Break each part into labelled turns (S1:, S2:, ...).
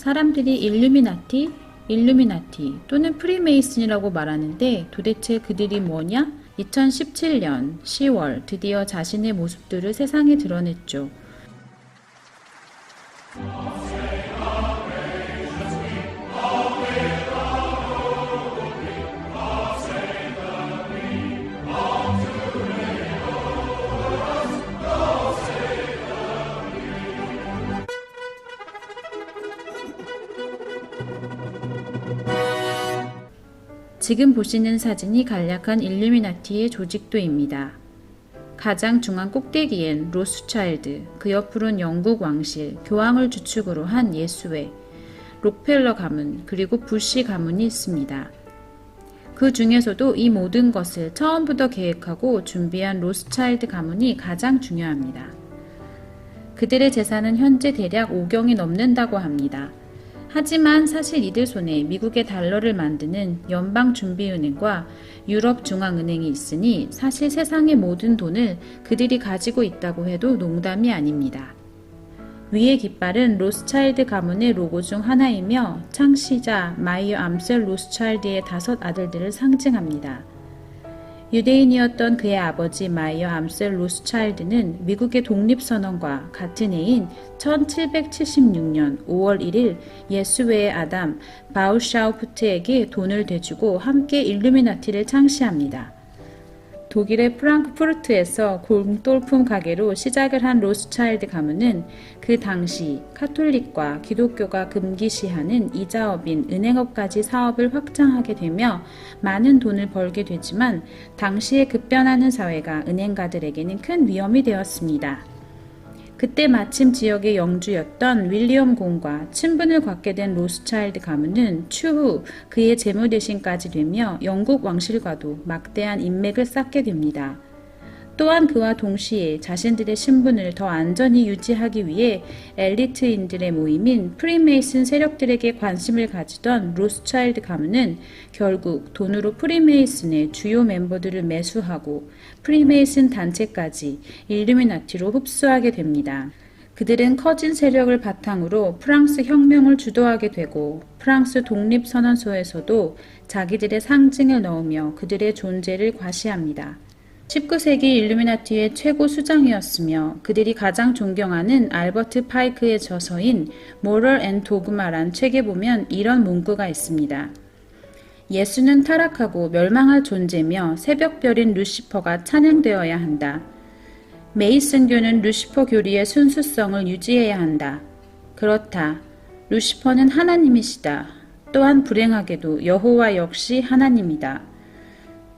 S1: 사람들이 일루미나티 또는 프리메이슨이라고 말하는데 도대체 그들이 뭐냐? 2017년 10월 드디어 자신의 모습들을 세상에 드러냈죠. 지금 보시는 사진이 간략한 일루미나티의 조직도입니다. 가장 중앙 꼭대기엔 로스차일드, 그 옆으론 영국 왕실, 교황을 주축으로 한 예수회, 록펠러 가문, 그리고 부시 가문이 있습니다. 그 중에서도 이 모든 것을 처음부터 계획하고 준비한 로스차일드 가문이 가장 중요합니다. 그들의 재산은 현재 대략 5경이 넘는다고 합니다. 하지만 사실 이들 손에 미국의 달러를 만드는 연방준비은행과 유럽중앙은행이 있으니 사실 세상의 모든 돈을 그들이 가지고 있다고 해도 농담이 아닙니다. 위의 깃발은 로스차일드 가문의 로고 중 하나이며 창시자 마이어 암셀 로스차일드의 5 아들들을 상징합니다. 유대인이었던 그의 아버지 마이어 암셀 로스차일드는 미국의 독립선언과 같은 해인 1776년 5월 1일 예수회의 아담 바우샤우프트에게 돈을 대주고 함께 일루미나티를 창시합니다. 독일의 프랑크푸르트에서 공돌품 가게로 시작을 한 로스차일드 가문은 그 당시 카톨릭과 기독교가 금기시하는 이자업인 은행업까지 사업을 확장하게 되며 많은 돈을 벌게 되지만 당시의 급변하는 사회가 은행가들에게는 큰 위험이 되었습니다. 그때 마침 지역의 영주였던 윌리엄 공과 친분을 갖게 된 로스차일드 가문은 추후 그의 재무 대신까지 되며 영국 왕실과도 막대한 인맥을 쌓게 됩니다. 또한 그와 동시에 자신들의 신분을 더 안전히 유지하기 위해 엘리트인들의 모임인 프리메이슨 세력들에게 관심을 가지던 로스차일드 가문은 결국 돈으로 프리메이슨의 주요 멤버들을 매수하고 프리메이슨 단체까지 일루미나티로 흡수하게 됩니다. 그들은 커진 세력을 바탕으로 프랑스 혁명을 주도하게 되고 프랑스 독립선언서에서도 자기들의 상징을 넣으며 그들의 존재를 과시합니다. 19세기 일루미나티의 최고 수장이었으며 그들이 가장 존경하는 알버트 파이크의 저서인 Moral and Dogma란 책에 보면 이런 문구가 있습니다. 예수는 타락하고 멸망할 존재며 새벽별인 루시퍼가 찬양되어야 한다. 메이슨교는 루시퍼 교리의 순수성을 유지해야 한다. 그렇다. 루시퍼는 하나님이시다. 또한 불행하게도 여호와 역시 하나님이다.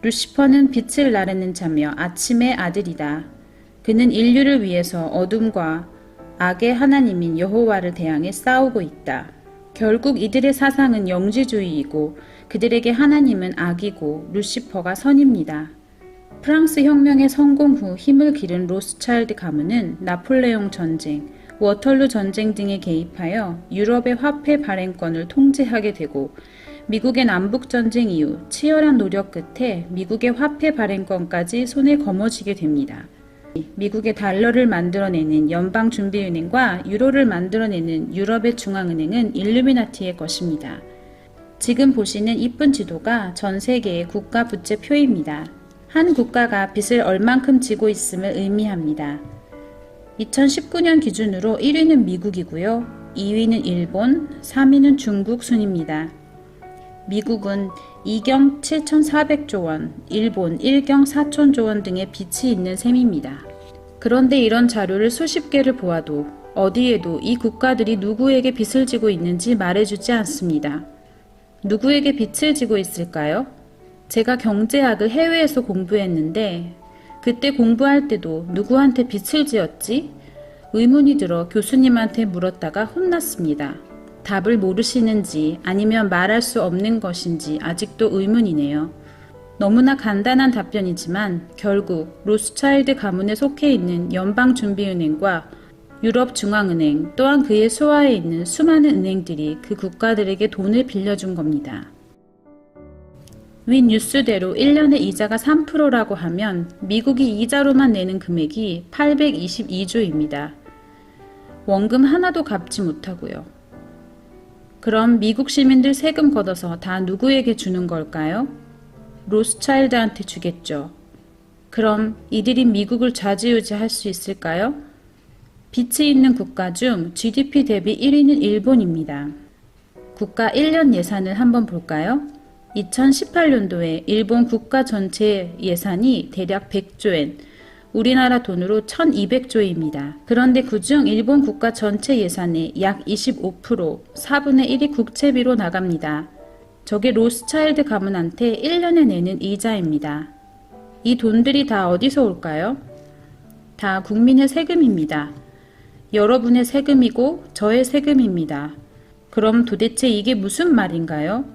S1: 루시퍼는 빛을 나르는 자며 아침의 아들이다. 그는 인류를 위해서 어둠과 악의 하나님인 여호와를 대항해 싸우고 있다. 결국 이들의 사상은 영지주의이고 그들에게 하나님은 악이고 루시퍼가 선입니다. 프랑스 혁명의 성공 후 힘을 기른 로스차일드 가문은 나폴레옹 전쟁, 워털루 전쟁 등에 개입하여 유럽의 화폐 발행권을 통제하게 되고 미국의 남북전쟁 이후 치열한 노력 끝에 미국의 화폐 발행권까지 손에 거머쥐게 됩니다. 미국의 달러를 만들어내는 연방준비은행과 유로를 만들어내는 유럽의 중앙은행은 일루미나티의 것입니다. 지금 보시는 이쁜 지도가 전 세계의 국가 부채 표입니다. 한 국가가 빚을 얼만큼 지고 있음을 의미합니다. 2019년 기준으로 1위는 미국이고요. 2위는 일본, 3위는 중국 순입니다. 미국은 2경 7,400조 원, 일본 1경 4,000조 원 등의 빚이 있는 셈입니다. 그런데 이런 자료를 수십 개를 보아도 어디에도 이 국가들이 누구에게 빚을 지고 있는지 말해주지 않습니다. 누구에게 빚을 지고 있을까요? 제가 경제학을 해외에서 공부했는데 그때 공부할 때도 누구한테 빚을 지었지? 의문이 들어 교수님한테 물었다가 혼났습니다. 답을 모르시는지 아니면 말할 수 없는 것인지 아직도 의문이네요. 너무나 간단한 답변이지만 결국 로스차일드 가문에 속해 있는 연방준비은행과 유럽중앙은행 또한 그의 수하에 있는 수많은 은행들이 그 국가들에게 돈을 빌려준 겁니다. 윗 뉴스대로 1년에 이자가 3%라고 하면 미국이 이자로만 내는 금액이 822조입니다. 원금 하나도 갚지 못하고요. 그럼 미국 시민들 세금 걷어서 다 누구에게 주는 걸까요? 로스차일드한테 주겠죠. 그럼 이들이 미국을 좌지우지할 수 있을까요? 빚이 있는 국가 중 GDP 대비 1위는 일본입니다. 국가 1년 예산을 한번 볼까요? 2018년도에 일본 국가 전체 예산이 대략 100조엔, 우리나라 돈으로 1200조입니다. 그런데 그중 일본 국가 전체 예산의 약 25%, 4분의 1이 국채비로 나갑니다. 저게 로스차일드 가문한테 1년에 내는 이자입니다. 이 돈들이 다 어디서 올까요? 다 국민의 세금입니다. 여러분의 세금이고 저의 세금입니다. 그럼 도대체 이게 무슨 말인가요?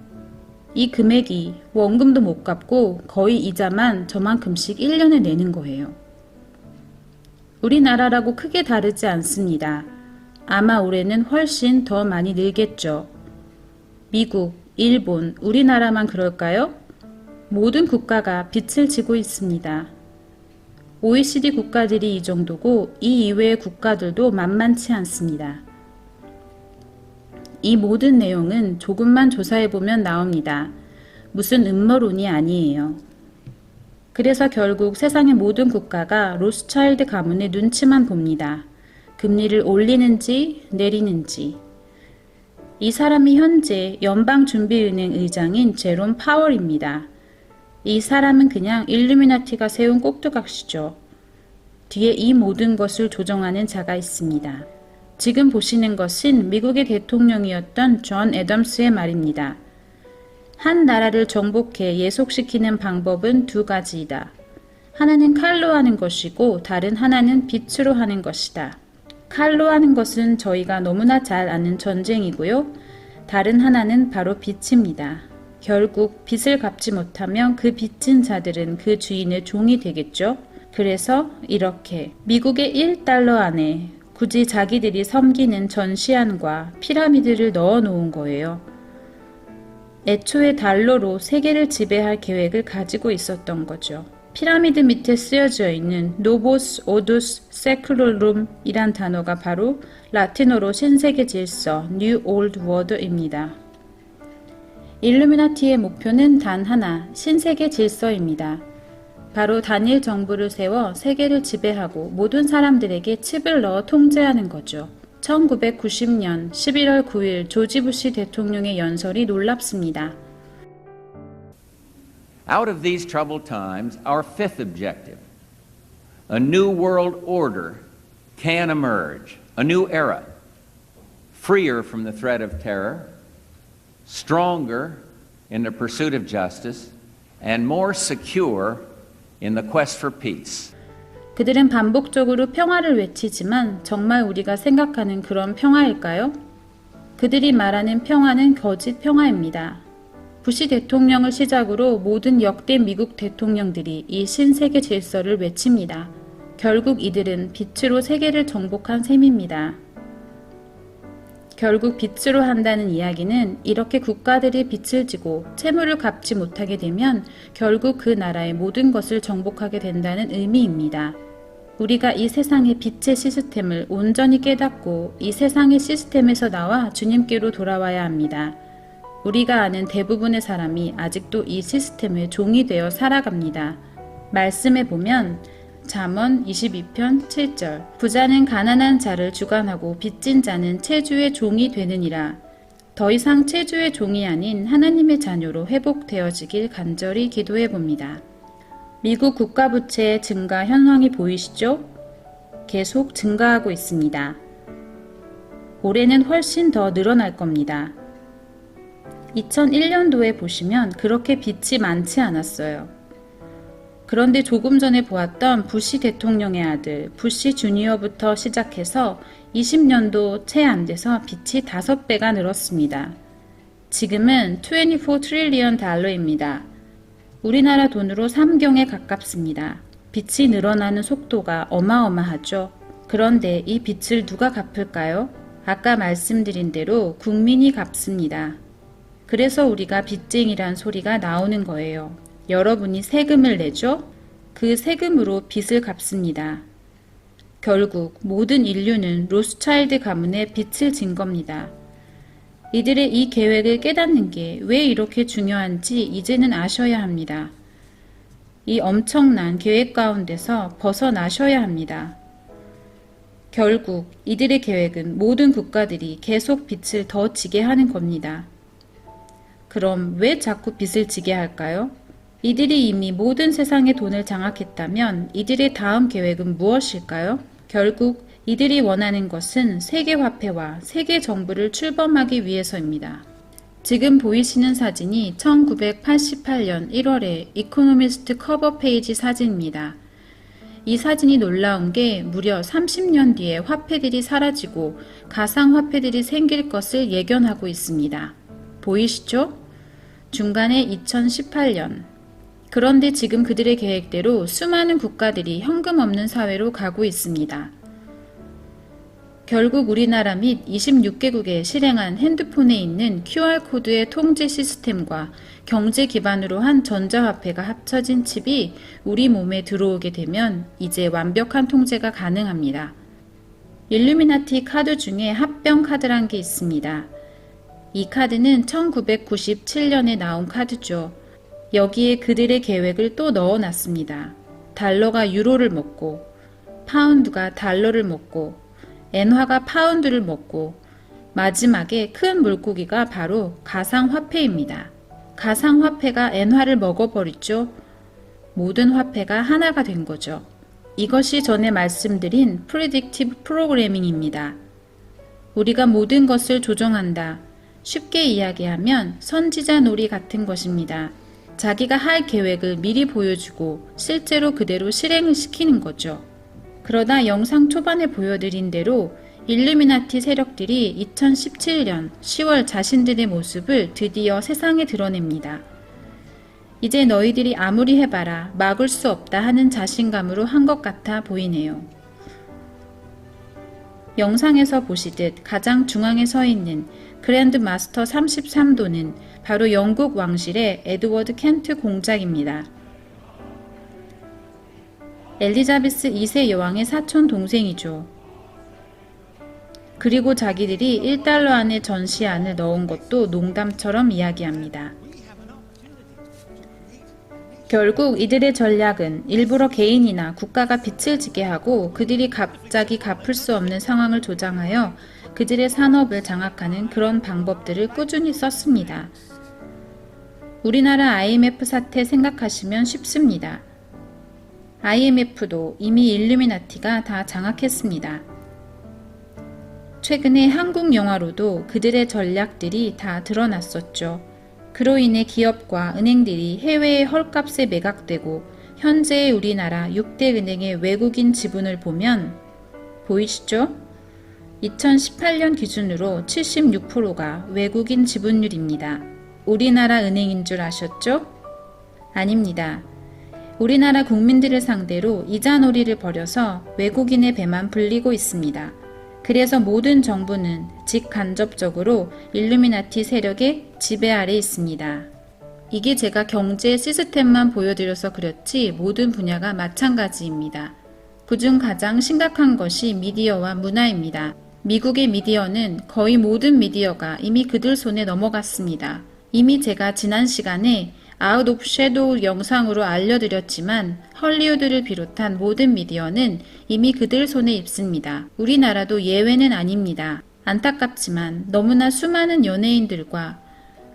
S1: 이 금액이 원금도 못 갚고 거의 이자만 저만큼씩 1년에 내는 거예요. 우리나라라고 크게 다르지 않습니다. 아마 올해는 훨씬 더 많이 늘겠죠. 미국, 일본, 우리나라만 그럴까요? 모든 국가가 빚을 지고 있습니다. OECD 국가들이 이 정도고 이 이외의 국가들도 만만치 않습니다. 이 모든 내용은 조금만 조사해보면 나옵니다. 무슨 음모론이 아니에요. 그래서 결국 세상의 모든 국가가 로스차일드 가문의 눈치만 봅니다. 금리를 올리는지 내리는지. 이 사람이 현재 연방준비은행 의장인 제롬 파월입니다. 이 사람은 그냥 일루미나티가 세운 꼭두각시죠. 뒤에 이 모든 것을 조정하는 자가 있습니다. 지금 보시는 것은 미국의 대통령이었던 존 애덤스의 말입니다. 한 나라를 정복해 예속시키는 방법은 두 가지이다. 하나는 칼로 하는 것이고 다른 하나는 빛으로 하는 것이다. 칼로 하는 것은 저희가 너무나 잘 아는 전쟁이고요. 다른 하나는 바로 빛입니다. 결국 빚을 갚지 못하면 그 빚진 자들은 그 주인의 종이 되겠죠. 그래서 이렇게 미국의 1달러 안에 굳이 자기들이 섬기는 전시안과 피라미드를 넣어 놓은 거예요. 애초에 달러로 세계를 지배할 계획을 가지고 있었던 거죠. 피라미드 밑에 쓰여져 있는 노보스 오두스 세클로룸 이란 단어가 바로 라틴어로 신세계 질서, New Old World입니다. 일루미나티의 목표는 단 하나, 신세계 질서입니다. 바로 단일 정부를 세워 세계를 지배하고 모든 사람들에게 칩을 넣어 통제하는 거죠. 1990년 11월 9일 조지 부시 대통령의 연설이 놀랍습니다.
S2: Out of these troubled times, our fifth objective, a new world order can emerge, a new era, freer from the threat of terror, stronger in the pursuit of justice, and more secure in the quest for peace.
S1: 그들은 반복적으로 평화를 외치지만 정말 우리가 생각하는 그런 평화일까요? 그들이 말하는 평화는 거짓 평화입니다. 부시 대통령을 시작으로 모든 역대 미국 대통령들이 이 신세계 질서를 외칩니다. 결국 이들은 빛으로 세계를 정복한 셈입니다. 결국 빛으로 한다는 이야기는 이렇게 국가들이 빚을 지고 채무를 갚지 못하게 되면 결국 그 나라의 모든 것을 정복하게 된다는 의미입니다. 우리가 이 세상의 빛의 시스템을 온전히 깨닫고 이 세상의 시스템에서 나와 주님께로 돌아와야 합니다. 우리가 아는 대부분의 사람이 아직도 이 시스템의 종이 되어 살아갑니다. 말씀에 보면 잠언 22편 7절 부자는 가난한 자를 주관하고 빚진 자는 체주의 종이 되느니라. 더 이상 체주의 종이 아닌 하나님의 자녀로 회복되어지길 간절히 기도해 봅니다. 미국 국가부채의 증가 현황이 보이시죠? 계속 증가하고 있습니다. 올해는 훨씬 더 늘어날 겁니다. 2001년도에 보시면 그렇게 빚이 많지 않았어요. 그런데 조금 전에 보았던 부시 대통령의 아들 부시 주니어부터 시작해서 20년도 채 안 돼서 빚이 5배가 늘었습니다. 지금은 24 트릴리언 달러입니다. 우리나라 돈으로 3경에 가깝습니다. 빚이 늘어나는 속도가 어마어마하죠. 그런데 이 빚을 누가 갚을까요? 아까 말씀드린 대로 국민이 갚습니다. 그래서 우리가 빚쟁이란 소리가 나오는 거예요. 여러분이 세금을 내죠? 그 세금으로 빚을 갚습니다. 결국 모든 인류는 로스차일드 가문의 빚을 진 겁니다. 이들의 이 계획을 깨닫는 게 왜 이렇게 중요한지 이제는 아셔야 합니다. 이 엄청난 계획 가운데서 벗어나셔야 합니다. 결국 이들의 계획은 모든 국가들이 계속 빚을 더 지게 하는 겁니다. 그럼 왜 자꾸 빚을 지게 할까요? 이들이 이미 모든 세상의 돈을 장악했다면 이들의 다음 계획은 무엇일까요? 결국 이들이 원하는 것은 세계화폐와 세계정부를 출범하기 위해서입니다. 지금 보이시는 사진이 1988년 1월의 이코노미스트 커버 페이지 사진입니다. 이 사진이 놀라운 게 무려 30년 뒤에 화폐들이 사라지고 가상화폐들이 생길 것을 예견하고 있습니다. 보이시죠? 중간에 2018년. 그런데 지금 그들의 계획대로 수많은 국가들이 현금 없는 사회로 가고 있습니다. 결국 우리나라 및 26개국에 실행한 핸드폰에 있는 QR코드의 통제 시스템과 경제 기반으로 한 전자화폐가 합쳐진 칩이 우리 몸에 들어오게 되면 이제 완벽한 통제가 가능합니다. 일루미나티 카드 중에 합병 카드란 게 있습니다. 이 카드는 1997년에 나온 카드죠. 여기에 그들의 계획을 또 넣어놨습니다. 달러가 유로를 먹고, 파운드가 달러를 먹고, 엔화가 파운드를 먹고, 마지막에 큰 물고기가 바로 가상화폐입니다. 가상화폐가 엔화를 먹어버리죠. 모든 화폐가 하나가 된 거죠. 이것이 전에 말씀드린 Predictive Programming입니다. 우리가 모든 것을 조정한다. 쉽게 이야기하면 선지자 놀이 같은 것입니다. 자기가 할 계획을 미리 보여주고 실제로 그대로 실행을 시키는 거죠. 그러다 영상 초반에 보여드린 대로 일루미나티 세력들이 2017년 10월 자신들의 모습을 드디어 세상에 드러냅니다. 이제 너희들이 아무리 해봐라 막을 수 없다 하는 자신감으로 한 것 같아 보이네요. 영상에서 보시듯 가장 중앙에 서 있는 그랜드 마스터 33도는 바로 영국 왕실의 에드워드 켄트 공작입니다. 엘리자베스 2세 여왕의 사촌 동생이죠. 그리고 자기들이 1달러 안에 전시안을 넣은 것도 농담처럼 이야기합니다. 결국 이들의 전략은 일부러 개인이나 국가가 빚을 지게 하고 그들이 갑자기 갚을 수 없는 상황을 조장하여 그들의 산업을 장악하는 그런 방법들을 꾸준히 썼습니다. 우리나라 IMF 사태 생각하시면 쉽습니다. IMF도 이미 일루미나티가 다 장악했습니다. 최근에 한국 영화로도 그들의 전략들이 다 드러났었죠. 그로 인해 기업과 은행들이 해외의 헐값에 매각되고 현재의 우리나라 6대 은행의 외국인 지분을 보면 보이시죠? 2018년 기준으로 76%가 외국인 지분율입니다. 우리나라 은행인 줄 아셨죠? 아닙니다. 우리나라 국민들을 상대로 이자놀이를 벌여서 외국인의 배만 불리고 있습니다. 그래서 모든 정부는 직간접적으로 일루미나티 세력의 지배 아래 있습니다. 이게 제가 경제 시스템만 보여드려서 그렇지 모든 분야가 마찬가지입니다. 그중 가장 심각한 것이 미디어와 문화입니다. 미국의 미디어는 거의 모든 미디어가 이미 그들 손에 넘어갔습니다. 이미 제가 지난 시간에 아웃 오브 섀도우 영상으로 알려드렸지만 헐리우드를 비롯한 모든 미디어는 이미 그들 손에 있습니다. 우리나라도 예외는 아닙니다. 안타깝지만 너무나 수많은 연예인들과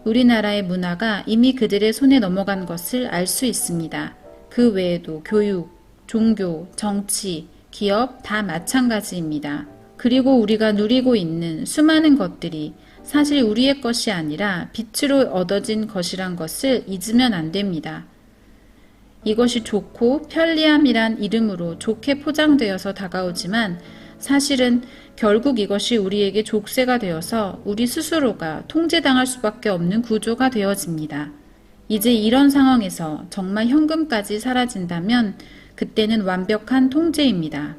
S1: 우리나라의 문화가 이미 그들의 손에 넘어간 것을 알 수 있습니다. 그 외에도 교육, 종교, 정치, 기업 다 마찬가지입니다. 그리고 우리가 누리고 있는 수많은 것들이 사실 우리의 것이 아니라 빛으로 얻어진 것이란 것을 잊으면 안 됩니다. 이것이 좋고 편리함이란 이름으로 좋게 포장되어서 다가오지만 사실은 결국 이것이 우리에게 족쇄가 되어서 우리 스스로가 통제당할 수밖에 없는 구조가 되어집니다. 이제 이런 상황에서 정말 현금까지 사라진다면 그때는 완벽한 통제입니다.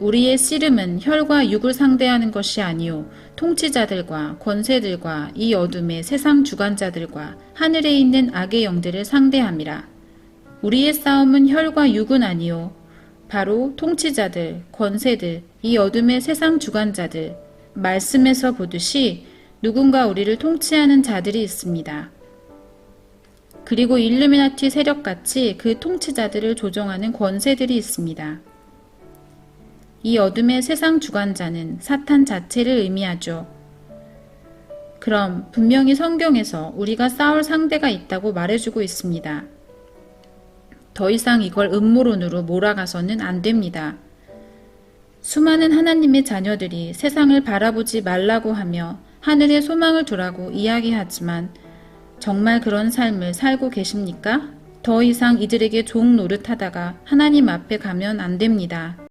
S1: 우리의 씨름은 혈과 육을 상대하는 것이 아니요 통치자들과 권세들과 이 어둠의 세상 주관자들과 하늘에 있는 악의 영들을 상대함이라. 우리의 싸움은 혈과 육은 아니요 바로 통치자들, 권세들, 이 어둠의 세상 주관자들. 말씀에서 보듯이 누군가 우리를 통치하는 자들이 있습니다. 그리고 일루미나티 세력같이 그 통치자들을 조종하는 권세들이 있습니다. 이 어둠의 세상 주관자는 사탄 자체를 의미하죠. 그럼 분명히 성경에서 우리가 싸울 상대가 있다고 말해주고 있습니다. 더 이상 이걸 음모론으로 몰아가서는 안 됩니다. 수많은 하나님의 자녀들이 세상을 바라보지 말라고 하며 하늘에 소망을 두라고 이야기하지만 정말 그런 삶을 살고 계십니까? 더 이상 이들에게 종 노릇하다가 하나님 앞에 가면 안 됩니다.